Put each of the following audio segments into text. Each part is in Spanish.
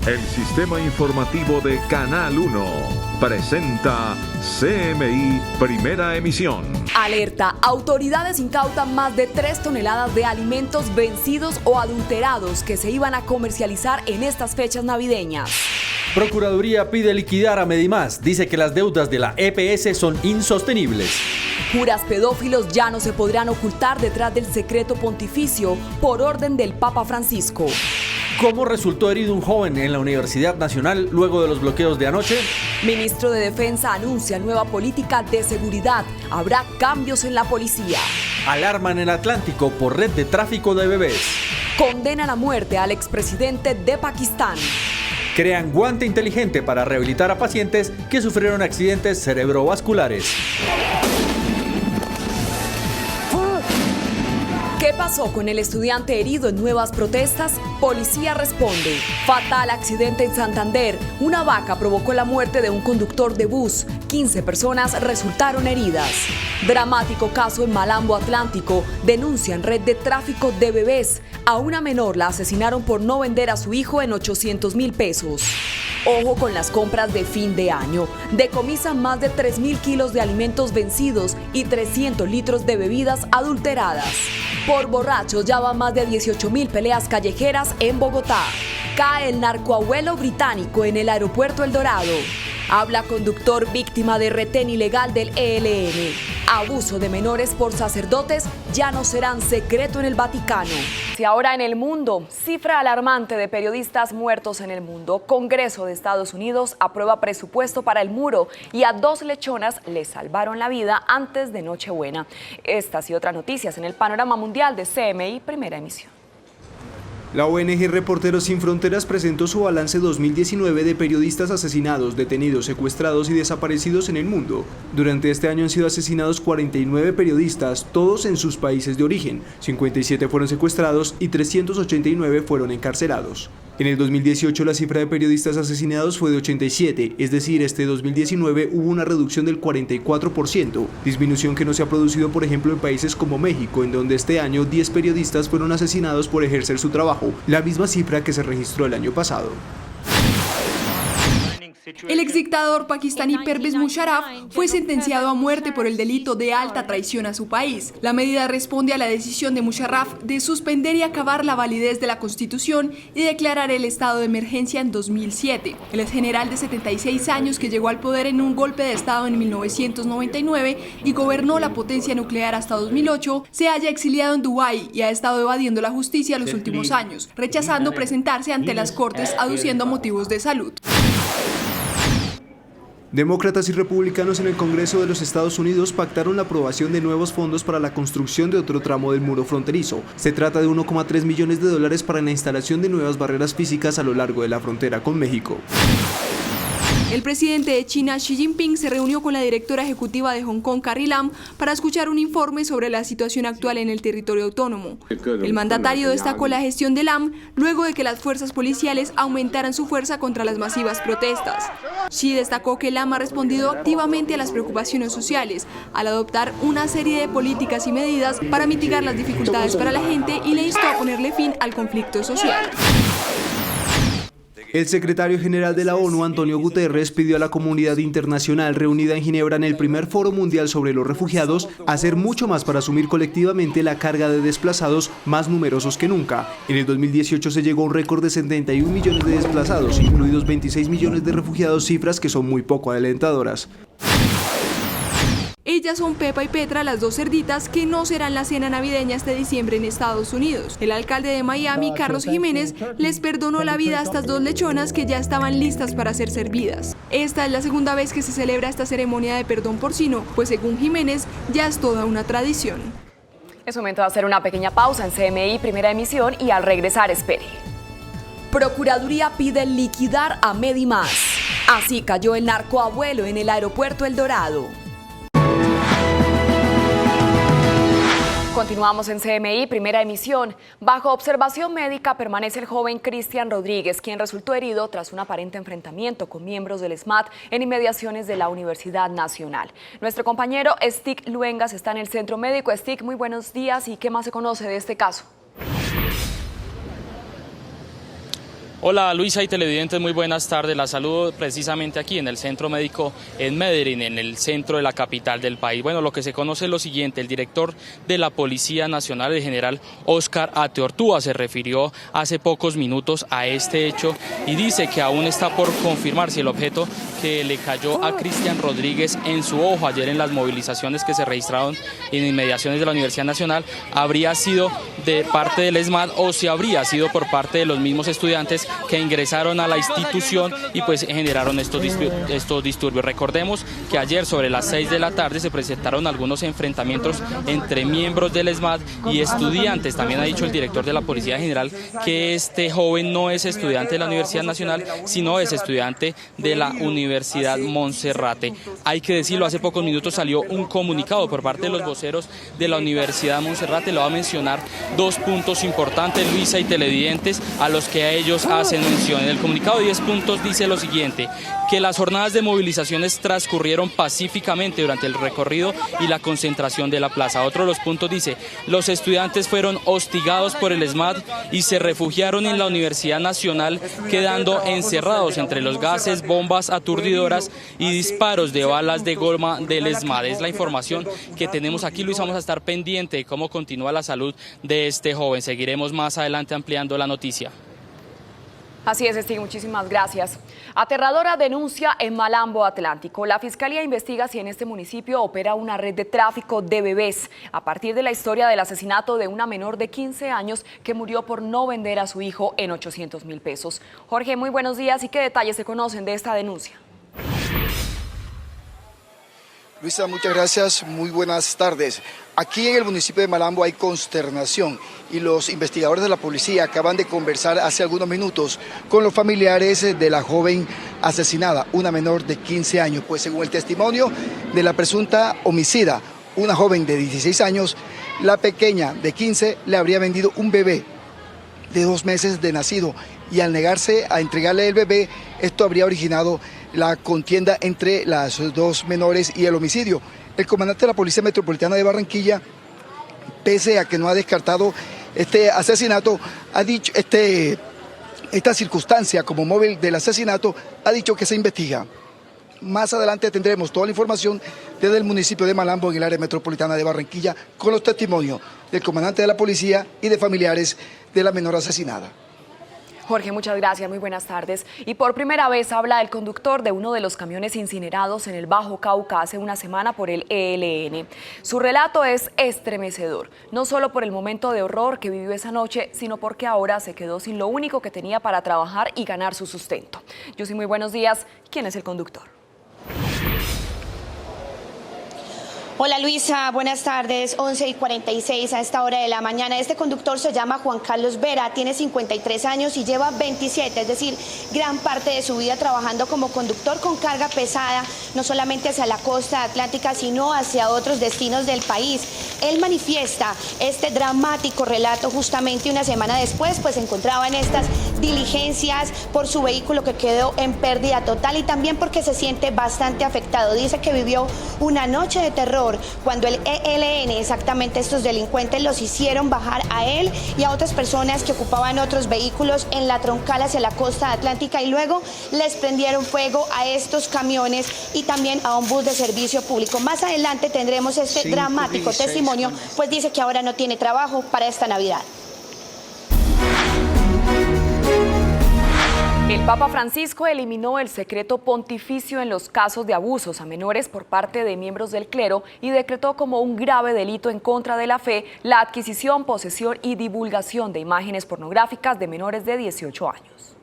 El sistema informativo de Canal 1 presenta CMI Primera Emisión. Alerta, autoridades incautan más de 3 toneladas de alimentos vencidos o adulterados que se iban a comercializar en estas fechas navideñas. Procuraduría pide liquidar a Medimás, dice que las deudas de la EPS son insostenibles. Curas pedófilos ya no se podrán ocultar detrás del secreto pontificio por orden del Papa Francisco. ¿Cómo resultó herido un joven en la Universidad Nacional luego de los bloqueos de anoche? Ministro de Defensa anuncia nueva política de seguridad. Habrá cambios en la policía. Alarma en el Atlántico por red de tráfico de bebés. Condenan a muerte al expresidente de Pakistán. Crean guante inteligente para rehabilitar a pacientes que sufrieron accidentes cerebrovasculares. ¿Qué pasó con el estudiante herido en nuevas protestas? Policía responde. Fatal accidente en Santander. Una vaca provocó la muerte de un conductor de bus. 15 personas resultaron heridas. Dramático caso en Malambo, Atlántico. Denuncian red de tráfico de bebés. A una menor la asesinaron por no vender a su hijo en 800,000 pesos. Ojo con las compras de fin de año. Decomisan más de 3.000 kilos de alimentos vencidos y 300 litros de bebidas adulteradas. Por borrachos ya van más de 18.000 peleas callejeras en Bogotá. Cae el narcoabuelo británico en el aeropuerto El Dorado. Habla conductor víctima de retén ilegal del ELN. Abuso de menores por sacerdotes ya no serán secreto en el Vaticano. Y ahora en el mundo, cifra alarmante de periodistas muertos en el mundo. Congreso de Estados Unidos aprueba presupuesto para el muro y a 2 lechonas les salvaron la vida antes de Nochebuena. Estas y otras noticias en el panorama mundial de CMI Primera Emisión. La ONG Reporteros Sin Fronteras presentó su balance 2019 de periodistas asesinados, detenidos, secuestrados y desaparecidos en el mundo. Durante este año han sido asesinados 49 periodistas, todos en sus países de origen. 57 fueron secuestrados y 389 fueron encarcelados. En el 2018 la cifra de periodistas asesinados fue de 87, es decir, este 2019 hubo una reducción del 44%, disminución que no se ha producido por ejemplo en países como México, en donde este año 10 periodistas fueron asesinados por ejercer su trabajo, la misma cifra que se registró el año pasado. El exdictador pakistaní Pervez Musharraf fue sentenciado a muerte por el delito de alta traición a su país. La medida responde a la decisión de Musharraf de suspender y acabar la validez de la Constitución y declarar el estado de emergencia en 2007. El exgeneral de 76 años que llegó al poder en un golpe de estado en 1999 y gobernó la potencia nuclear hasta 2008, se halla exiliado en Dubái y ha estado evadiendo la justicia los últimos años, rechazando presentarse ante las cortes aduciendo motivos de salud. Demócratas y republicanos en el Congreso de los Estados Unidos pactaron la aprobación de nuevos fondos para la construcción de otro tramo del muro fronterizo. Se trata de 1,3 millones de dólares para la instalación de nuevas barreras físicas a lo largo de la frontera con México. El presidente de China, Xi Jinping, se reunió con la directora ejecutiva de Hong Kong, Carrie Lam, para escuchar un informe sobre la situación actual en el territorio autónomo. El mandatario destacó la gestión de Lam luego de que las fuerzas policiales aumentaran su fuerza contra las masivas protestas. Xi destacó que Lam ha respondido activamente a las preocupaciones sociales al adoptar una serie de políticas y medidas para mitigar las dificultades para la gente y le instó a ponerle fin al conflicto social. El secretario general de la ONU, Antonio Guterres, pidió a la comunidad internacional reunida en Ginebra en el primer Foro Mundial sobre los Refugiados hacer mucho más para asumir colectivamente la carga de desplazados más numerosos que nunca. En el 2018 se llegó a un récord de 71 millones de desplazados, incluidos 26 millones de refugiados, cifras que son muy poco alentadoras. Ellas son Pepa y Petra, las 2 cerditas que no serán la cena navideña este diciembre en Estados Unidos. El alcalde de Miami, Carlos Jiménez, les perdonó la vida a estas 2 lechonas que ya estaban listas para ser servidas. Esta es la segunda vez que se celebra esta ceremonia de perdón porcino, pues según Jiménez ya es toda una tradición. Es momento de hacer una pequeña pausa en CMI Primera Emisión y al regresar espere. Procuraduría pide liquidar a Medimás. Así cayó el narcoabuelo en el aeropuerto El Dorado. Continuamos en CMI Primera Emisión. Bajo observación médica permanece el joven Cristian Rodríguez, quien resultó herido tras un aparente enfrentamiento con miembros del SMAT en inmediaciones de la Universidad Nacional. Nuestro compañero Stick Luengas está en el centro médico. Stick, muy buenos días. ¿Y qué más se conoce de este caso? Hola Luisa y televidentes, muy buenas tardes. La saludo precisamente aquí en el Centro Médico en Medellín, en el centro de la capital del país. Bueno, lo que se conoce es lo siguiente: el director de la Policía Nacional, el general Óscar Ateortúa, se refirió hace pocos minutos a este hecho y dice que aún está por confirmar si el objeto que le cayó a Cristian Rodríguez en su ojo ayer en las movilizaciones que se registraron en inmediaciones de la Universidad Nacional habría sido de parte del ESMAD o si habría sido por parte de los mismos estudiantes que ingresaron a la institución y pues generaron estos disturbios. Recordemos que ayer sobre las 6 de la tarde se presentaron algunos enfrentamientos entre miembros del ESMAD y estudiantes. También ha dicho el director de la Policía General que este joven no es estudiante de la Universidad Nacional, sino es estudiante de la Universidad Monserrate. Hay que decirlo, hace pocos minutos salió un comunicado por parte de los voceros de la Universidad Monserrate. Le voy a mencionar dos puntos importantes, Luisa y televidentes, a los que a ellos hacen mención. En el comunicado 10 puntos dice lo siguiente: que las jornadas de movilizaciones transcurrieron pacíficamente durante el recorrido y la concentración de la plaza. Otro de los puntos dice: los estudiantes fueron hostigados por el ESMAD y se refugiaron en la Universidad Nacional, quedando encerrados entre los gases, bombas aturdidoras y disparos de balas de goma del ESMAD. Es la información que tenemos aquí, Luis. Vamos a estar pendiente de cómo continúa la salud de este joven. Seguiremos más adelante ampliando la noticia. Así es, Stig, muchísimas gracias. Aterradora denuncia en Malambo Atlántico. La Fiscalía investiga si en este municipio opera una red de tráfico de bebés a partir de la historia del asesinato de una menor de 15 años que murió por no vender a su hijo en 800.000 pesos. Jorge, muy buenos días. ¿Y qué detalles se conocen de esta denuncia? Luisa, muchas gracias, muy buenas tardes. Aquí en el municipio de Malambo hay consternación y los investigadores de la policía acaban de conversar hace algunos minutos con los familiares de la joven asesinada, una menor de 15 años. Pues según el testimonio de la presunta homicida, una joven de 16 años, la pequeña de 15 le habría vendido un bebé de 2 meses de nacido y al negarse a entregarle el bebé, esto habría originado la contienda entre las dos menores y el homicidio. El comandante de la Policía Metropolitana de Barranquilla, pese a que no ha descartado este asesinato, ha dicho esta circunstancia como móvil del asesinato, ha dicho que se investiga. Más adelante tendremos toda la información desde el municipio de Malambo en el área metropolitana de Barranquilla con los testimonios del comandante de la policía y de familiares de la menor asesinada. Jorge, muchas gracias, muy buenas tardes. Y por primera vez habla el conductor de uno de los camiones incinerados en el Bajo Cauca hace una semana por el ELN. Su relato es estremecedor, no solo por el momento de horror que vivió esa noche, sino porque ahora se quedó sin lo único que tenía para trabajar y ganar su sustento. Yossi, muy buenos días. ¿Quién es el conductor? Hola Luisa, buenas tardes, 11:46 a esta hora de la mañana. Este conductor se llama Juan Carlos Vera, tiene 53 años y lleva 27, es decir, gran parte de su vida trabajando como conductor con carga pesada, no solamente hacia la costa atlántica, sino hacia otros destinos del país. Él manifiesta este dramático relato justamente una semana después, pues se encontraba en estas diligencias por su vehículo que quedó en pérdida total y también porque se siente bastante afectado. Dice que vivió una noche de terror cuando el ELN, exactamente estos delincuentes, los hicieron bajar a él y a otras personas que ocupaban otros vehículos en la troncal hacia la costa atlántica y luego les prendieron fuego a estos camiones y también a un bus de servicio público. Más adelante tendremos este dramático testimonio, pues dice que ahora no tiene trabajo para esta Navidad. El Papa Francisco eliminó el secreto pontificio en los casos de abusos a menores por parte de miembros del clero y decretó como un grave delito en contra de la fe la adquisición, posesión y divulgación de imágenes pornográficas de menores de 18 años.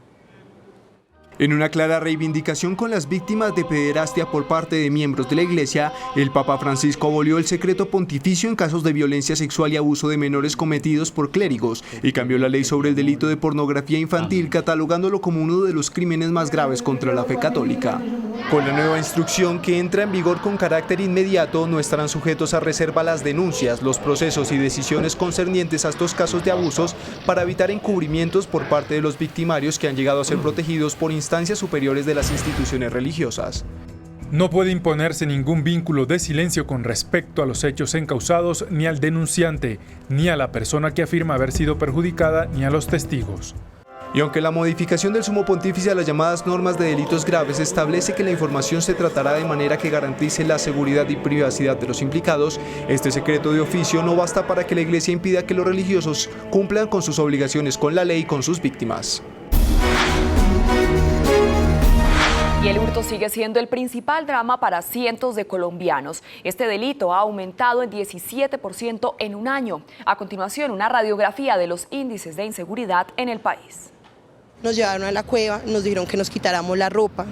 En una clara reivindicación con las víctimas de pederastia por parte de miembros de la Iglesia, el Papa Francisco abolió el secreto pontificio en casos de violencia sexual y abuso de menores cometidos por clérigos y cambió la ley sobre el delito de pornografía infantil, catalogándolo como uno de los crímenes más graves contra la fe católica. Con la nueva instrucción que entra en vigor con carácter inmediato, no estarán sujetos a reserva las denuncias, los procesos y decisiones concernientes a estos casos de abusos para evitar encubrimientos por parte de los victimarios que han llegado a ser protegidos por instancias superiores de las instituciones religiosas. No puede imponerse ningún vínculo de silencio con respecto a los hechos encausados, ni al denunciante, ni a la persona que afirma haber sido perjudicada, ni a los testigos. Y aunque la modificación del Sumo Pontífice a las llamadas normas de delitos graves establece que la información se tratará de manera que garantice la seguridad y privacidad de los implicados, este secreto de oficio no basta para que la Iglesia impida que los religiosos cumplan con sus obligaciones con la ley y con sus víctimas. Y el hurto sigue siendo el principal drama para cientos de colombianos. Este delito ha aumentado en 17% en un año. A continuación, una radiografía de los índices de inseguridad en el país. Nos llevaron a la cueva, nos dijeron que nos quitáramos la ropa.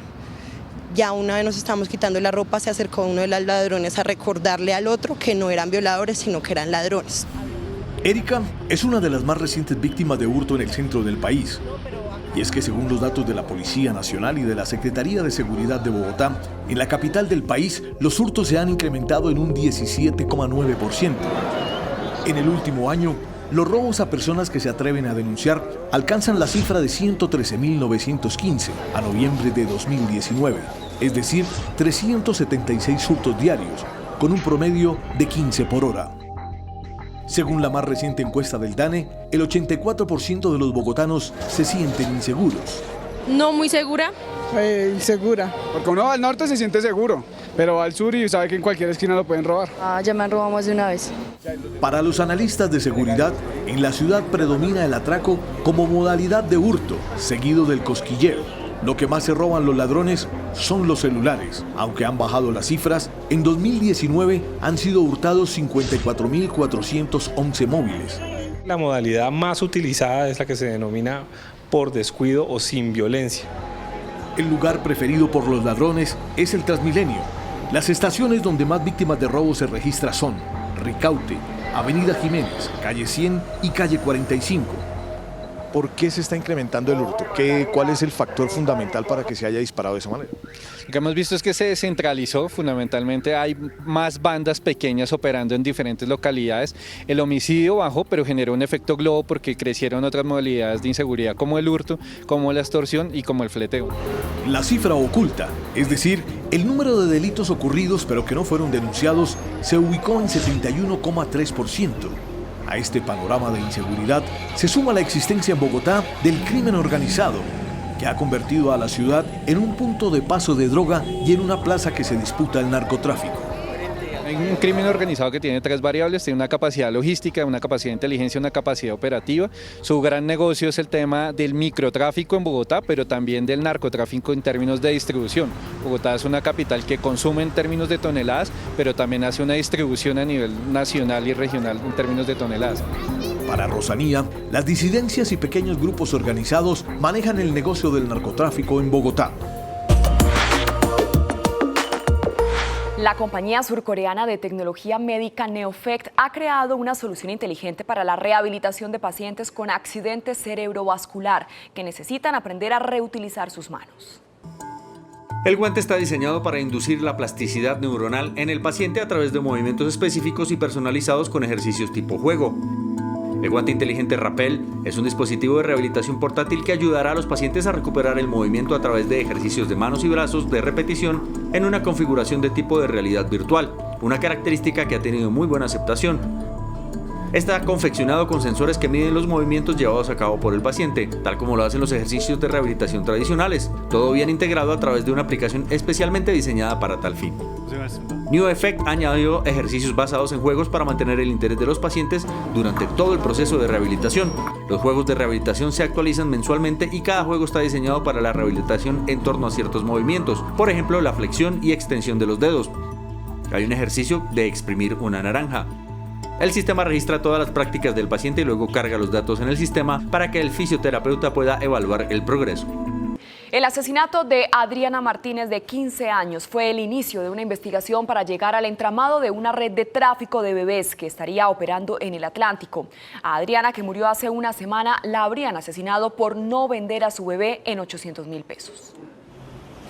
Ya una vez nos estábamos quitando la ropa, se acercó uno de los ladrones a recordarle al otro que no eran violadores, sino que eran ladrones. Erika es una de las más recientes víctimas de hurto en el centro del país. Y es que según los datos de la Policía Nacional y de la Secretaría de Seguridad de Bogotá, en la capital del país los hurtos se han incrementado en un 17,9%. En el último año, los robos a personas que se atreven a denunciar alcanzan la cifra de 113.915 a noviembre de 2019, es decir, 376 hurtos diarios, con un promedio de 15 por hora. Según la más reciente encuesta del DANE, el 84% de los bogotanos se sienten inseguros. No muy segura. Insegura. Porque uno va al norte se siente seguro, pero va al sur y sabe que en cualquier esquina lo pueden robar. Ya me han robado más de una vez. Para los analistas de seguridad, en la ciudad predomina el atraco como modalidad de hurto, seguido del cosquilleo. Lo que más se roban los ladrones son los celulares. Aunque han bajado las cifras, en 2019 han sido hurtados 54.411 móviles. La modalidad más utilizada es la que se denomina por descuido o sin violencia. El lugar preferido por los ladrones es el Transmilenio. Las estaciones donde más víctimas de robo se registran son Ricaute, Avenida Jiménez, Calle 100 y Calle 45. ¿Por qué se está incrementando el hurto? ¿Cuál es el factor fundamental para que se haya disparado de esa manera? Lo que hemos visto es que se descentralizó, fundamentalmente hay más bandas pequeñas operando en diferentes localidades. El homicidio bajó, pero generó un efecto globo porque crecieron otras modalidades de inseguridad como el hurto, como la extorsión y como el fleteo. La cifra oculta, es decir, el número de delitos ocurridos pero que no fueron denunciados, se ubicó en 71,3%. A este panorama de inseguridad se suma la existencia en Bogotá del crimen organizado, que ha convertido a la ciudad en un punto de paso de droga y en una plaza que se disputa el narcotráfico. Hay un crimen organizado que tiene tres variables, tiene una capacidad logística, una capacidad de inteligencia, una capacidad operativa. Su gran negocio es el tema del microtráfico en Bogotá, pero también del narcotráfico en términos de distribución. Bogotá es una capital que consume en términos de toneladas, pero también hace una distribución a nivel nacional y regional en términos de toneladas. Para Rosanía, las disidencias y pequeños grupos organizados manejan el negocio del narcotráfico en Bogotá. La compañía surcoreana de tecnología médica Neofect ha creado una solución inteligente para la rehabilitación de pacientes con accidente cerebrovascular que necesitan aprender a reutilizar sus manos. El guante está diseñado para inducir la plasticidad neuronal en el paciente a través de movimientos específicos y personalizados con ejercicios tipo juego. El guante inteligente Rappel es un dispositivo de rehabilitación portátil que ayudará a los pacientes a recuperar el movimiento a través de ejercicios de manos y brazos de repetición en una configuración de tipo de realidad virtual, una característica que ha tenido muy buena aceptación. Está confeccionado con sensores que miden los movimientos llevados a cabo por el paciente, tal como lo hacen los ejercicios de rehabilitación tradicionales, todo bien integrado a través de una aplicación especialmente diseñada para tal fin. Neofect ha añadido ejercicios basados en juegos para mantener el interés de los pacientes durante todo el proceso de rehabilitación. Los juegos de rehabilitación se actualizan mensualmente y cada juego está diseñado para la rehabilitación en torno a ciertos movimientos, por ejemplo la flexión y extensión de los dedos. Hay un ejercicio de exprimir una naranja. El sistema registra todas las prácticas del paciente y luego carga los datos en el sistema para que el fisioterapeuta pueda evaluar el progreso. El asesinato de Adriana Martínez, de 15 años, fue el inicio de una investigación para llegar al entramado de una red de tráfico de bebés que estaría operando en el Atlántico. A Adriana, que murió hace una semana, la habrían asesinado por no vender a su bebé en 800.000 pesos.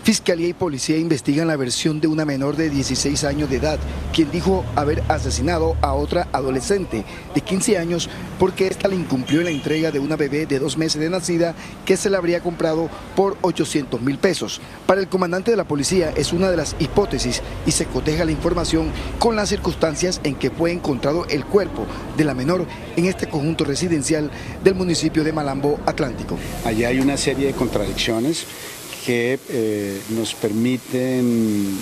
Fiscalía y policía investigan la versión de una menor de 16 años de edad, quien dijo haber asesinado a otra adolescente de 15 años porque ésta le incumplió en la entrega de una bebé de 2 meses de nacida que se la habría comprado por 800.000 pesos. Para el comandante de la policía es una de las hipótesis y se coteja la información con las circunstancias en que fue encontrado el cuerpo de la menor en este conjunto residencial del municipio de Malambo Atlántico. Allí hay una serie de contradicciones que nos permiten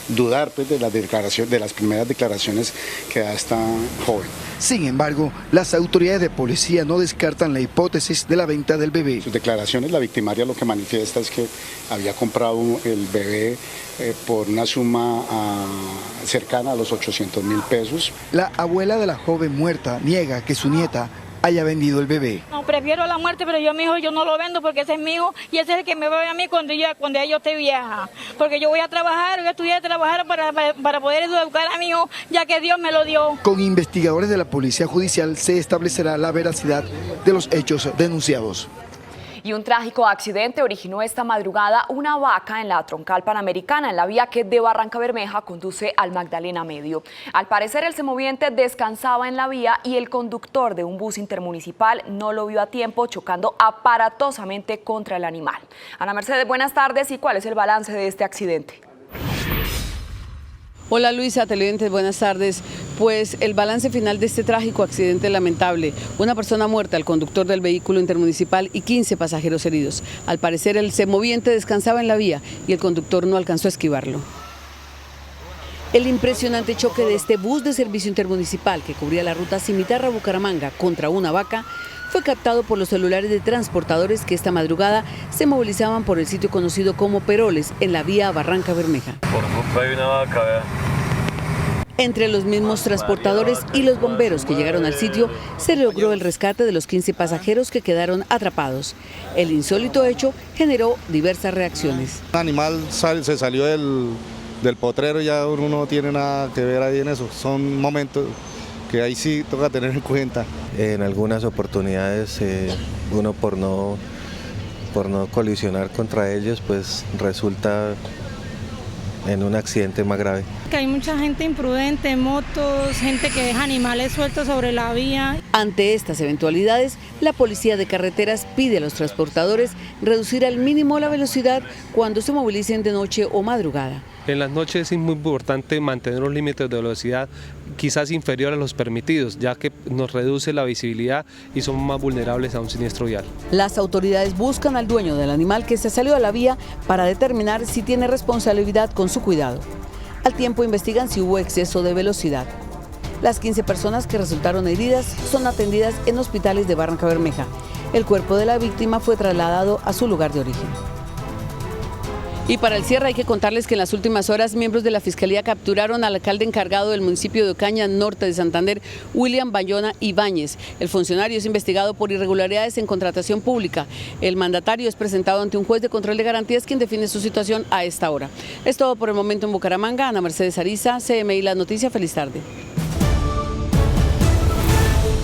dudar pues, de las primeras declaraciones que da esta joven. Sin embargo, las autoridades de policía no descartan la hipótesis de la venta del bebé. Sus declaraciones, la victimaria lo que manifiesta es que había comprado el bebé por una suma cercana a los 800.000 pesos. La abuela de la joven muerta niega que su nieta haya vendido el bebé. No, prefiero la muerte, pero mi hijo yo no lo vendo porque ese es mi hijo y ese es el que me va a ver a mí cuando yo esté vieja. Porque yo voy a trabajar, voy a estudiar y trabajar para poder educar a mi hijo, ya que Dios me lo dio. Con investigadores de la Policía Judicial se establecerá la veracidad de los hechos denunciados. Y un trágico accidente originó esta madrugada una vaca en la troncal panamericana, en la vía que de Barranca Bermeja conduce al Magdalena Medio. Al parecer el semoviente descansaba en la vía y el conductor de un bus intermunicipal no lo vio a tiempo, chocando aparatosamente contra el animal. Ana Mercedes, buenas tardes. ¿Y cuál es el balance de este accidente? Hola Luisa, televidentes, buenas tardes. Pues el balance final de este trágico accidente lamentable: una persona muerta, el conductor del vehículo intermunicipal y 15 pasajeros heridos. Al parecer el semoviente descansaba en la vía y el conductor no alcanzó a esquivarlo. El impresionante choque de este bus de servicio intermunicipal que cubría la ruta Cimitarra-Bucaramanga contra una vaca fue captado por los celulares de transportadores que esta madrugada se movilizaban por el sitio conocido como Peroles, en la vía Barranca Bermeja. Por culpa de una vaca, vea. Entre los mismos transportadores y los bomberos que llegaron al sitio, se logró el rescate de los 15 pasajeros que quedaron atrapados. El insólito hecho generó diversas reacciones. El animal se salió del potrero, ya uno no tiene nada que ver ahí en eso. Son momentos que ahí sí toca tener en cuenta. En algunas oportunidades uno por no colisionar contra ellos, pues resulta en un accidente más grave. Que hay mucha gente imprudente, motos, gente que deja animales sueltos sobre la vía. Ante estas eventualidades, la Policía de Carreteras pide a los transportadores reducir al mínimo la velocidad cuando se movilicen de noche o madrugada. En las noches es muy importante mantener los límites de velocidad quizás inferiores a los permitidos, ya que nos reduce la visibilidad y somos más vulnerables a un siniestro vial. Las autoridades buscan al dueño del animal que se salió a la vía para determinar si tiene responsabilidad con su cuidado. Al tiempo investigan si hubo exceso de velocidad. Las 15 personas que resultaron heridas son atendidas en hospitales de Barranca Bermeja. El cuerpo de la víctima fue trasladado a su lugar de origen. Y para el cierre hay que contarles que en las últimas horas miembros de la Fiscalía capturaron al alcalde encargado del municipio de Ocaña, norte de Santander, William Bayona Ibáñez. El funcionario es investigado por irregularidades en contratación pública. El mandatario es presentado ante un juez de control de garantías quien define su situación a esta hora. Es todo por el momento en Bucaramanga. Ana Mercedes Ariza, CMI La Noticia. Feliz tarde.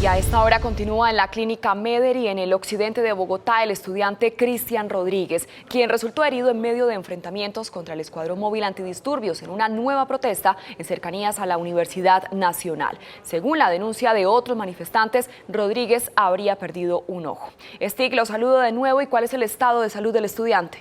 Y a esta hora continúa en la clínica Mederi, en el occidente de Bogotá, el estudiante Cristian Rodríguez, quien resultó herido en medio de enfrentamientos contra el Escuadrón Móvil Antidisturbios en una nueva protesta en cercanías a la Universidad Nacional. Según la denuncia de otros manifestantes, Rodríguez habría perdido un ojo. Stig, lo saludo de nuevo. ¿Y cuál es el estado de salud del estudiante?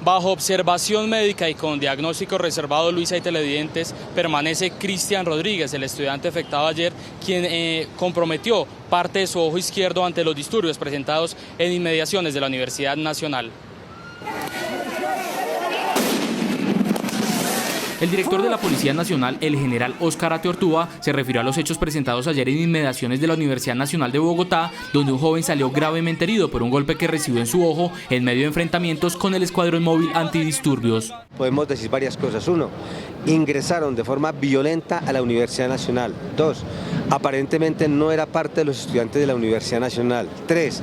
Bajo observación médica y con diagnóstico reservado, Luisa y televidentes, permanece Cristian Rodríguez, el estudiante afectado ayer, quien comprometió parte de su ojo izquierdo ante los disturbios presentados en inmediaciones de la Universidad Nacional. El director de la Policía Nacional, el general Óscar Ateortúa, se refirió a los hechos presentados ayer en inmediaciones de la Universidad Nacional de Bogotá, donde un joven salió gravemente herido por un golpe que recibió en su ojo en medio de enfrentamientos con el Escuadrón Móvil Antidisturbios. Podemos decir varias cosas. 1, ingresaron de forma violenta a la Universidad Nacional. 2, aparentemente no era parte de los estudiantes de la Universidad Nacional. 3,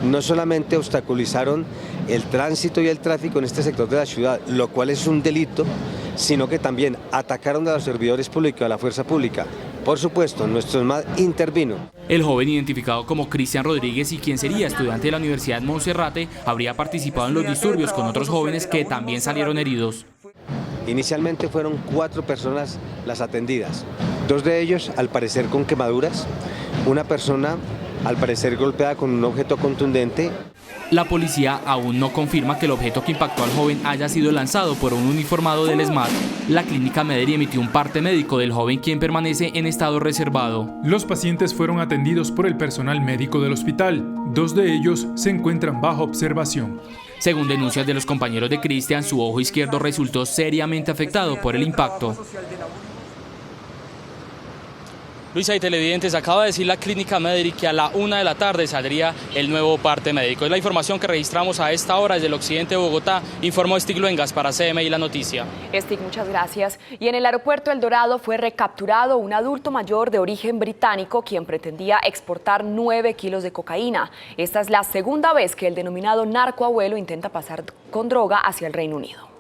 no solamente obstaculizaron el tránsito y el tráfico en este sector de la ciudad, lo cual es un delito, sino que también atacaron a los servidores públicos, a la fuerza pública. Por supuesto, nuestro SMAD intervino. El joven, identificado como Cristian Rodríguez y quien sería estudiante de la Universidad Monserrate, habría participado en los disturbios con otros jóvenes que también salieron heridos. Inicialmente fueron 4 personas las atendidas, 2 de ellos al parecer con quemaduras, una persona al parecer golpeada con un objeto contundente. La policía aún no confirma que el objeto que impactó al joven haya sido lanzado por un uniformado del SMAT. La clínica Mederi emitió un parte médico del joven, quien permanece en estado reservado. Los pacientes fueron atendidos por el personal médico del hospital. 2 de ellos se encuentran bajo observación. Según denuncias de los compañeros de Cristian, su ojo izquierdo resultó seriamente afectado por el impacto. Luisa y televidentes, acaba de decir la clínica Mederi que a la 1 de la tarde saldría el nuevo parte médico. Es la información que registramos a esta hora desde el occidente de Bogotá. Informó Stig Luengas para CMI La Noticia. Stig, muchas gracias. Y en el aeropuerto El Dorado fue recapturado un adulto mayor de origen británico quien pretendía exportar 9 kilos de cocaína. Esta es la segunda vez que el denominado narcoabuelo intenta pasar con droga hacia el Reino Unido.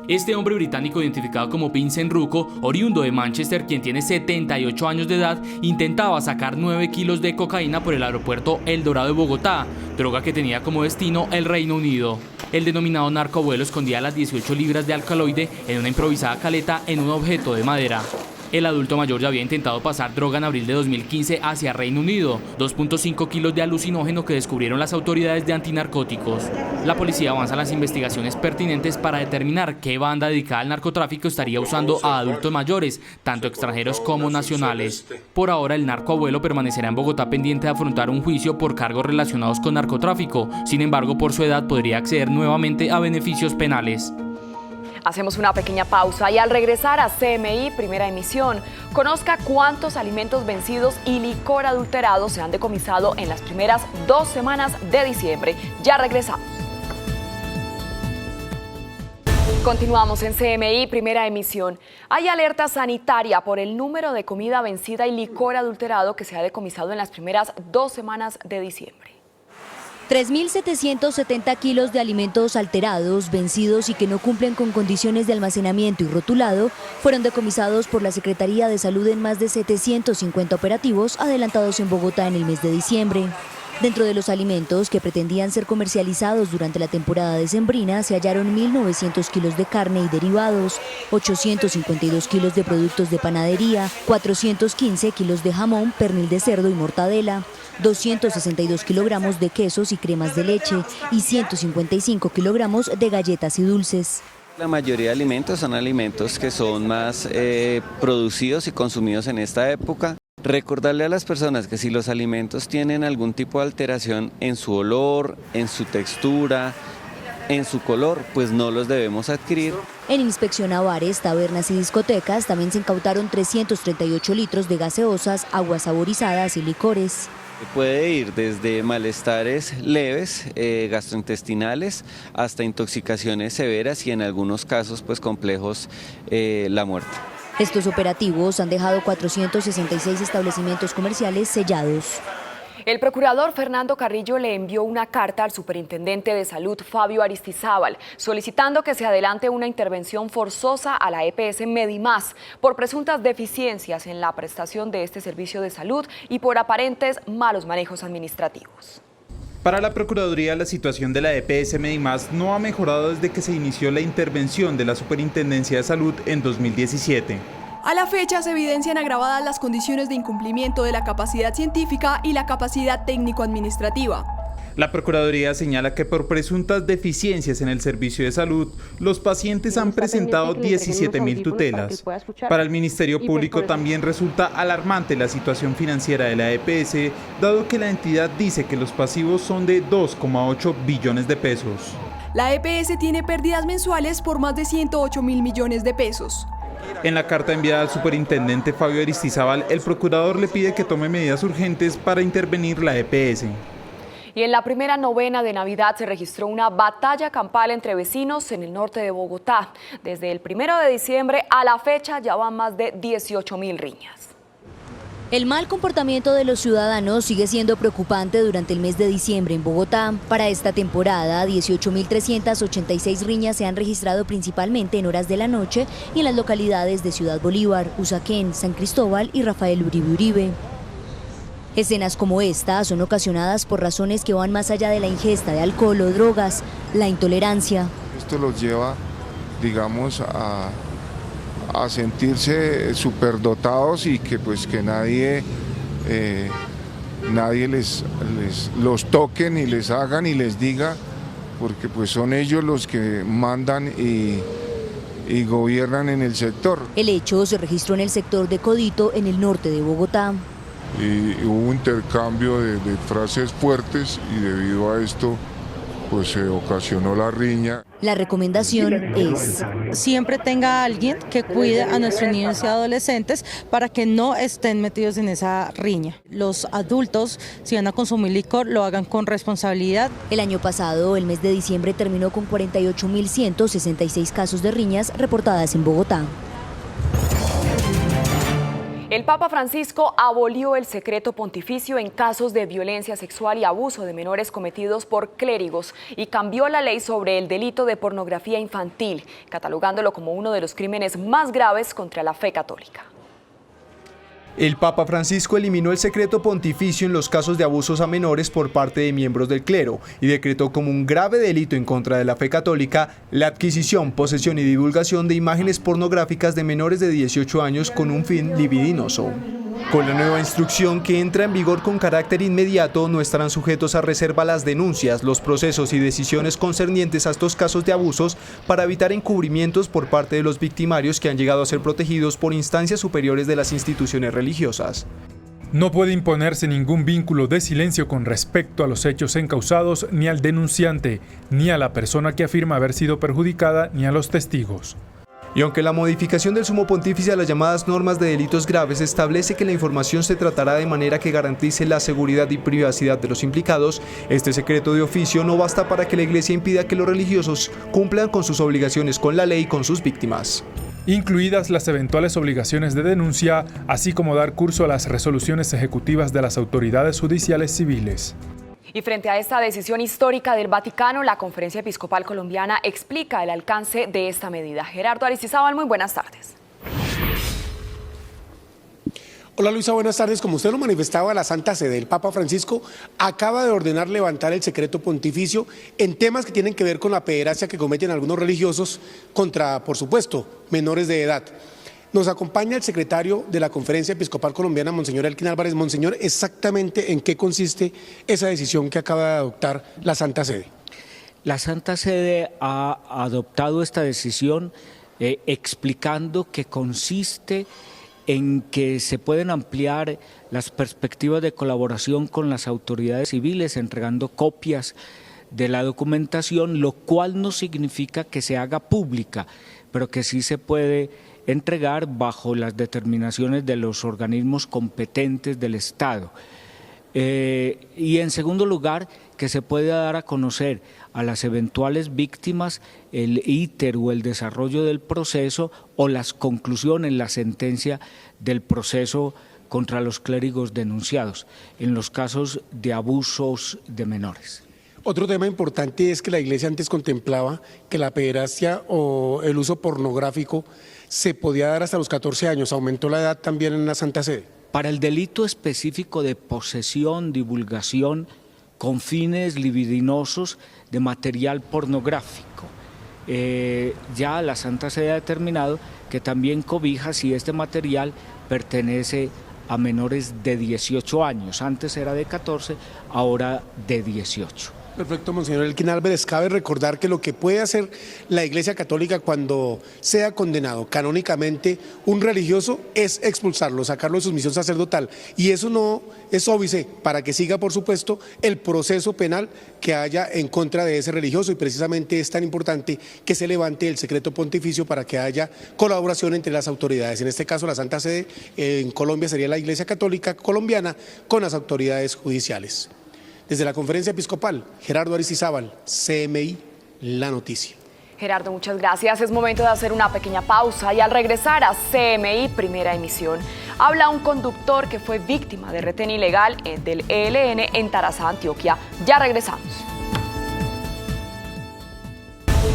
Este hombre británico, identificado como Vincent Rucco, oriundo de Manchester, quien tiene 78 años de edad, intentaba sacar 9 kilos de cocaína por el aeropuerto El Dorado de Bogotá, droga que tenía como destino el Reino Unido. El denominado narcoabuelo escondía las 18 libras de alcaloide en una improvisada caleta en un objeto de madera. El adulto mayor ya había intentado pasar droga en abril de 2015 hacia Reino Unido, 2.5 kilos de alucinógeno que descubrieron las autoridades de antinarcóticos. La policía avanza las investigaciones pertinentes para determinar qué banda dedicada al narcotráfico estaría usando a adultos mayores, tanto extranjeros como nacionales. Por ahora, el narcoabuelo permanecerá en Bogotá pendiente de afrontar un juicio por cargos relacionados con narcotráfico. Sin embargo, por su edad podría acceder nuevamente a beneficios penales. Hacemos una pequeña pausa y al regresar a CMI Primera Emisión, conozca cuántos alimentos vencidos y licor adulterado se han decomisado en las primeras 2 semanas de diciembre. Ya regresamos. Continuamos en CMI Primera Emisión. Hay alerta sanitaria por el número de comida vencida y licor adulterado que se ha decomisado en las primeras 2 semanas de diciembre. 3.770 kilos de alimentos alterados, vencidos y que no cumplen con condiciones de almacenamiento y rotulado fueron decomisados por la Secretaría de Salud en más de 750 operativos adelantados en Bogotá en el mes de diciembre. Dentro de los alimentos que pretendían ser comercializados durante la temporada decembrina se hallaron 1.900 kilos de carne y derivados, 852 kilos de productos de panadería, 415 kilos de jamón, pernil de cerdo y mortadela, 262 kilogramos de quesos y cremas de leche y 155 kilogramos de galletas y dulces. La mayoría de alimentos son alimentos que son más producidos y consumidos en esta época. Recordarle a las personas que si los alimentos tienen algún tipo de alteración en su olor, en su textura, en su color, pues no los debemos adquirir. En inspección a bares, tabernas y discotecas también se incautaron 338 litros de gaseosas, aguas saborizadas y licores. Puede ir desde malestares leves, gastrointestinales, hasta intoxicaciones severas y en algunos casos pues complejos, la muerte. Estos operativos han dejado 466 establecimientos comerciales sellados. El procurador Fernando Carrillo le envió una carta al superintendente de salud Fabio Aristizábal solicitando que se adelante una intervención forzosa a la EPS Medimás por presuntas deficiencias en la prestación de este servicio de salud y por aparentes malos manejos administrativos. Para la Procuraduría, la situación de la EPS Medimás no ha mejorado desde que se inició la intervención de la Superintendencia de Salud en 2017. A la fecha se evidencian agravadas las condiciones de incumplimiento de la capacidad científica y la capacidad técnico-administrativa. La Procuraduría señala que por presuntas deficiencias en el servicio de salud, los pacientes han presentado 17.000 tutelas. Para el Ministerio Público también resulta alarmante la situación financiera de la EPS, dado que la entidad dice que los pasivos son de 2,8 billones de pesos. La EPS tiene pérdidas mensuales por más de 108.000 millones de pesos. En la carta enviada al superintendente Fabio Aristizábal, el procurador le pide que tome medidas urgentes para intervenir la EPS. Y en la primera novena de Navidad se registró una batalla campal entre vecinos en el norte de Bogotá. Desde el 1 de diciembre a la fecha ya van más de 18.000 riñas. El mal comportamiento de los ciudadanos sigue siendo preocupante durante el mes de diciembre en Bogotá. Para esta temporada, 18.386 riñas se han registrado principalmente en horas de la noche y en las localidades de Ciudad Bolívar, Usaquén, San Cristóbal y Rafael Uribe Uribe. Escenas como esta son ocasionadas por razones que van más allá de la ingesta de alcohol o drogas, la intolerancia. Esto los lleva, digamos, a sentirse superdotados y que pues que nadie los toque ni les haga ni les diga, porque pues son ellos los que mandan y gobiernan en el sector. El hecho se registró en el sector de Codito, en el norte de Bogotá. Y hubo un intercambio de frases fuertes y debido a esto pues se ocasionó la riña. La recomendación es: siempre tenga a alguien que cuide a nuestros niños y adolescentes para que no estén metidos en esa riña. Los adultos, si van a consumir licor, lo hagan con responsabilidad. El año pasado, el mes de diciembre terminó con 48.166 casos de riñas reportadas en Bogotá. El Papa Francisco abolió el secreto pontificio en casos de violencia sexual y abuso de menores cometidos por clérigos y cambió la ley sobre el delito de pornografía infantil, catalogándolo como uno de los crímenes más graves contra la fe católica. El Papa Francisco eliminó el secreto pontificio en los casos de abusos a menores por parte de miembros del clero y decretó como un grave delito en contra de la fe católica la adquisición, posesión y divulgación de imágenes pornográficas de menores de 18 años con un fin libidinoso. Con la nueva instrucción que entra en vigor con carácter inmediato, no estarán sujetos a reserva las denuncias, los procesos y decisiones concernientes a estos casos de abusos para evitar encubrimientos por parte de los victimarios que han llegado a ser protegidos por instancias superiores de las instituciones religiosas. No puede imponerse ningún vínculo de silencio con respecto a los hechos encausados, ni al denunciante, ni a la persona que afirma haber sido perjudicada, ni a los testigos. Y aunque la modificación del Sumo Pontífice a las llamadas normas de delitos graves establece que la información se tratará de manera que garantice la seguridad y privacidad de los implicados, este secreto de oficio no basta para que la Iglesia impida que los religiosos cumplan con sus obligaciones con la ley y con sus víctimas, incluidas las eventuales obligaciones de denuncia, así como dar curso a las resoluciones ejecutivas de las autoridades judiciales civiles. Y frente a esta decisión histórica del Vaticano, la Conferencia Episcopal Colombiana explica el alcance de esta medida. Gerardo Aristizábal, muy buenas tardes. Hola Luisa, buenas tardes. Como usted lo manifestaba, la Santa Sede, el Papa Francisco acaba de ordenar levantar el secreto pontificio en temas que tienen que ver con la pederastia que cometen algunos religiosos contra, por supuesto, menores de edad. Nos acompaña el secretario de la Conferencia Episcopal Colombiana, Monseñor Elkin Álvarez. Monseñor, exactamente en qué consiste esa decisión que acaba de adoptar la Santa Sede. La Santa Sede ha adoptado esta decisión explicando que consiste en que se pueden ampliar las perspectivas de colaboración con las autoridades civiles, entregando copias de la documentación, lo cual no significa que se haga pública, pero que sí se puede entregar bajo las determinaciones de los organismos competentes del Estado. Y en segundo lugar, que se pueda dar a conocer a las eventuales víctimas el íter o el desarrollo del proceso o las conclusiones, la sentencia del proceso contra los clérigos denunciados en los casos de abusos de menores. Otro tema importante es que la Iglesia antes contemplaba que la pederastia o el uso pornográfico se podía dar hasta los 14 años. ¿Aumentó la edad también en la Santa Sede? Para el delito específico de posesión, divulgación con fines libidinosos de material pornográfico, ya la Santa Sede ha determinado que también cobija si este material pertenece a menores de 18 años. Antes era de 14, ahora de 18. Perfecto, Monseñor Elkin Álvarez. Cabe recordar que lo que puede hacer la Iglesia Católica cuando sea condenado canónicamente un religioso es expulsarlo, sacarlo de su misión sacerdotal. Y eso no es óbice para que siga, por supuesto, el proceso penal que haya en contra de ese religioso. Y precisamente es tan importante que se levante el secreto pontificio para que haya colaboración entre las autoridades. En este caso, la Santa Sede en Colombia sería la Iglesia Católica colombiana con las autoridades judiciales. Desde la Conferencia Episcopal, Gerardo Aristizábal, CMI, La Noticia. Gerardo, muchas gracias. Es momento de hacer una pequeña pausa y al regresar a CMI Primera Emisión, Habla un conductor que fue víctima de retén ilegal del ELN en Tarazá, Antioquia. Ya regresamos.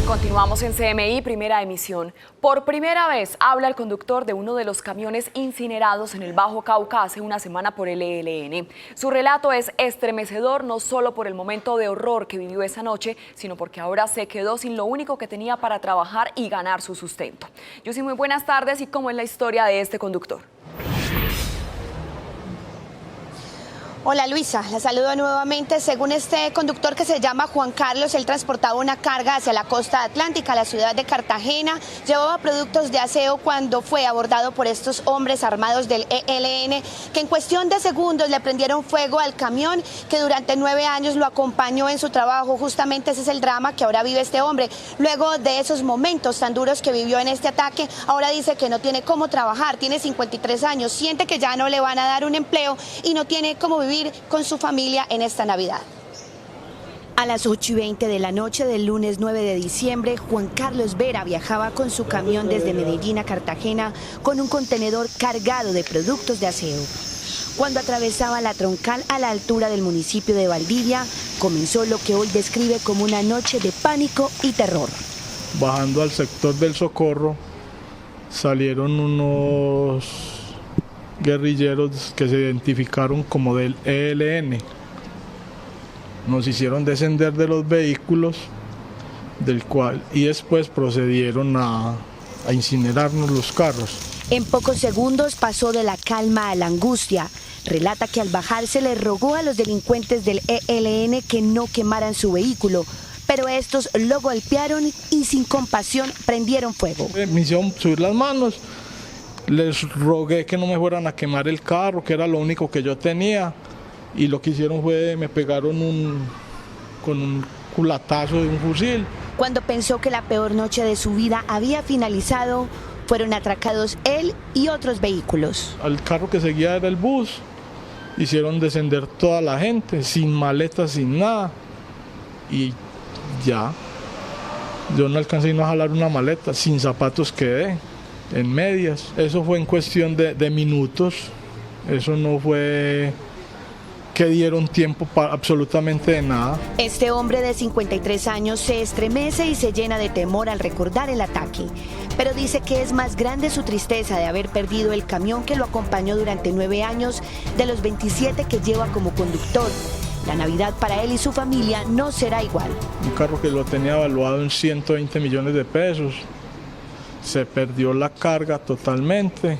Continuamos en CMI, primera emisión. Por primera vez habla el conductor de uno de los camiones incinerados en el Bajo Cauca hace una semana por el ELN. Su relato es estremecedor no solo por el momento de horror que vivió esa noche, sino porque ahora se quedó sin lo único que tenía para trabajar y ganar su sustento. Yusi, muy buenas tardes. ¿Y cómo es la historia de este conductor? Hola Luisa, la saludo nuevamente. Según este conductor que se llama Juan Carlos, él transportaba una carga hacia la costa atlántica, la ciudad de Cartagena. Llevaba productos de aseo cuando fue abordado por estos hombres armados del ELN, que en cuestión de segundos le prendieron fuego al camión que durante 9 años lo acompañó en su trabajo. Justamente ese es el drama que ahora vive este hombre. Luego de esos momentos tan duros que vivió en este ataque, ahora dice que no tiene cómo trabajar, tiene 53 años, siente que ya no le van a dar un empleo y no tiene cómo vivir con su familia en esta Navidad. A las 8:20 de la noche del lunes 9 de diciembre, Juan Carlos Vera viajaba con su camión desde Medellín a Cartagena con un contenedor cargado de productos de aseo. Cuando atravesaba la troncal a la altura del municipio de Valdivia, comenzó lo que hoy describe como una noche de pánico y terror. Bajando al sector del Socorro, salieron unos guerrilleros que se identificaron como del ELN. Nos hicieron descender de los vehículos y después procedieron a incinerarnos los carros. En pocos segundos pasó de la calma a la angustia. Relata que al bajarse le rogó a los delincuentes del ELN que no quemaran su vehículo, pero estos lo golpearon y sin compasión prendieron fuego. Me hicieron subir las manos. Les rogué que no me fueran a quemar el carro, que era lo único que yo tenía, y lo que hicieron fue me pegaron con un culatazo de un fusil. Cuando pensó que la peor noche de su vida había finalizado, fueron atracados él y otros vehículos. Al carro que seguía era el bus, hicieron descender toda la gente, sin maletas, sin nada, y ya, yo no alcancé a jalar una maleta, sin zapatos quedé. En medias, eso fue en cuestión de minutos, eso no fue que dieron tiempo para absolutamente de nada. Este hombre de 53 años se estremece y se llena de temor al recordar el ataque, pero dice que es más grande su tristeza de haber perdido el camión que lo acompañó durante 9 años de los 27 que lleva como conductor. La Navidad para él y su familia no será igual. Un carro que lo tenía evaluado en 120 millones de pesos. Se perdió la carga totalmente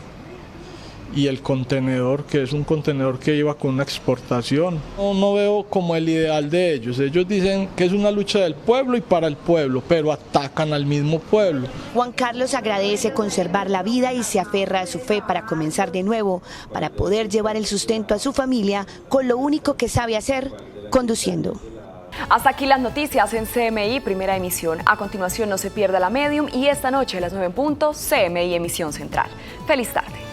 y el contenedor, que es un contenedor que iba con una exportación. No veo como el ideal de ellos. Ellos dicen que es una lucha del pueblo y para el pueblo, pero atacan al mismo pueblo. Juan Carlos agradece conservar la vida y se aferra a su fe para comenzar de nuevo, para poder llevar el sustento a su familia con lo único que sabe hacer, conduciendo. Hasta aquí las noticias en CMI, primera emisión. A continuación, no se pierda la Medium y esta noche a las 9 en punto, CMI Emisión Central. Feliz tarde.